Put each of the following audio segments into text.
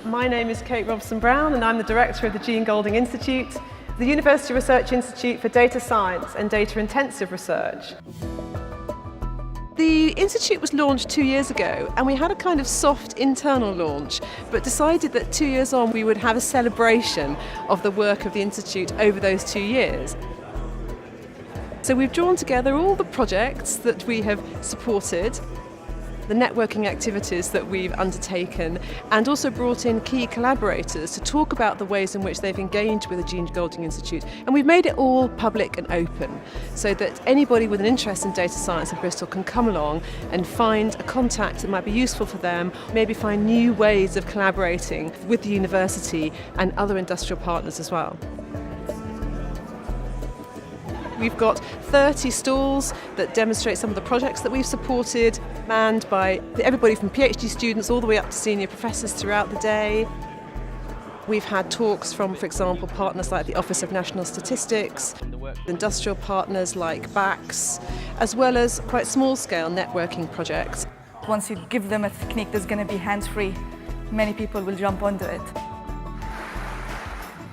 My name is Kate Robson-Brown and I'm the Director of the Jean Golding Institute, the University Research Institute for Data Science and Data Intensive Research. The Institute was launched 2 years ago and we had a kind of soft internal launch, but decided that 2 years on we would have a celebration of the work of the Institute over those 2 years. So we've drawn together all the projects that we have supported, the networking activities that we've undertaken, and also brought in key collaborators to talk about the ways in which they've engaged with the Jean Golding Institute. And we've made it all public and open so that anybody with an interest in data science in Bristol can come along and find a contact that might be useful for them, maybe find new ways of collaborating with the university and other industrial partners as well. We've got 30 stalls that demonstrate some of the projects that we've supported, manned by everybody from PhD students all the way up to senior professors throughout the day. We've had talks from, for example, partners like the Office of National Statistics, industrial partners like BACS, as well as quite small-scale networking projects. Once you give them a technique that's going to be hands-free, many people will jump onto it.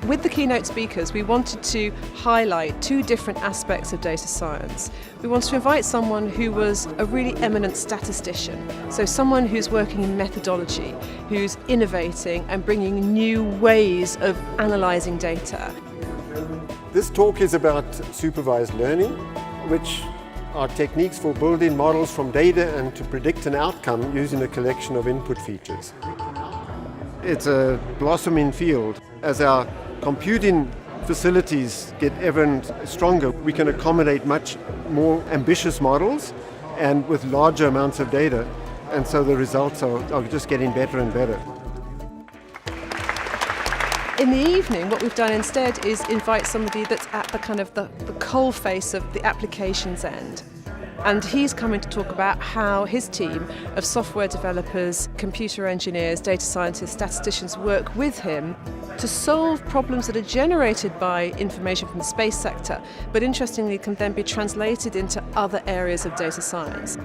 With the keynote speakers, we wanted to highlight two different aspects of data science. We wanted to invite someone who was a really eminent statistician, so someone who's working in methodology, who's innovating and bringing new ways of analysing data. This talk is about supervised learning, which are techniques for building models from data and to predict an outcome using a collection of input features. It's a blossoming field. As our computing facilities get ever stronger, we can accommodate much more ambitious models and with larger amounts of data. And so the results are just getting better and better. In the evening, what we've done instead is invite somebody that's at the kind of the coalface of the applications end. And he's coming to talk about how his team of software developers, computer engineers, data scientists, statisticians work with him to solve problems that are generated by information from the space sector, but interestingly can then be translated into other areas of data science.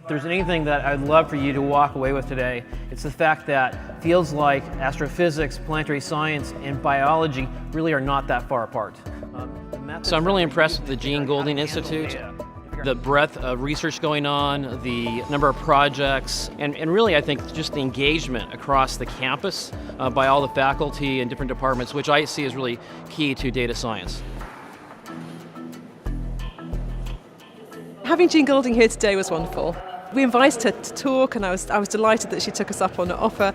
If there's anything that I'd love for you to walk away with today, it's the fact that fields like astrophysics, planetary science, and biology really are not that far apart. So I'm really impressed with the Jean Golding Institute. The breadth of research going on, the number of projects, and really I think just the engagement across the campus by all the faculty and different departments, which I see as really key to data science. Having Jean Golding here today was wonderful. We invited her to talk and I was delighted that she took us up on an offer.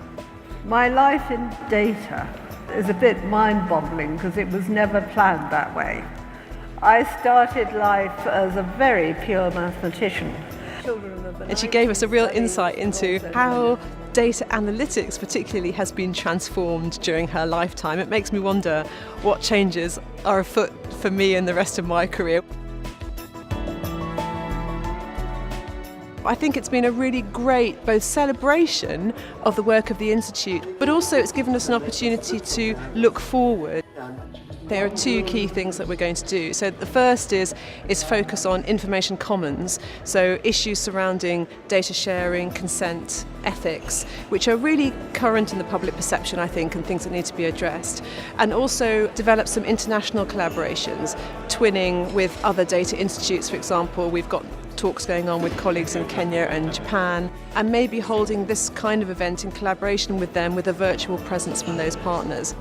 My life in data is a bit mind-boggling because it was never planned that way. I started life as a very pure mathematician. And she gave us a real insight into how data analytics particularly has been transformed during her lifetime. It makes me wonder what changes are afoot for me and the rest of my career. I think it's been a really great both celebration of the work of the Institute, but also it's given us an opportunity to look forward. There are two key things that we're going to do. So the first is focus on information commons, so issues surrounding data sharing, consent, ethics, which are really current in the public perception, I think, and things that need to be addressed. And also develop some international collaborations, twinning with other data institutes, for example. We've got talks going on with colleagues in Kenya and Japan, and maybe holding this kind of event in collaboration with them with a virtual presence from those partners.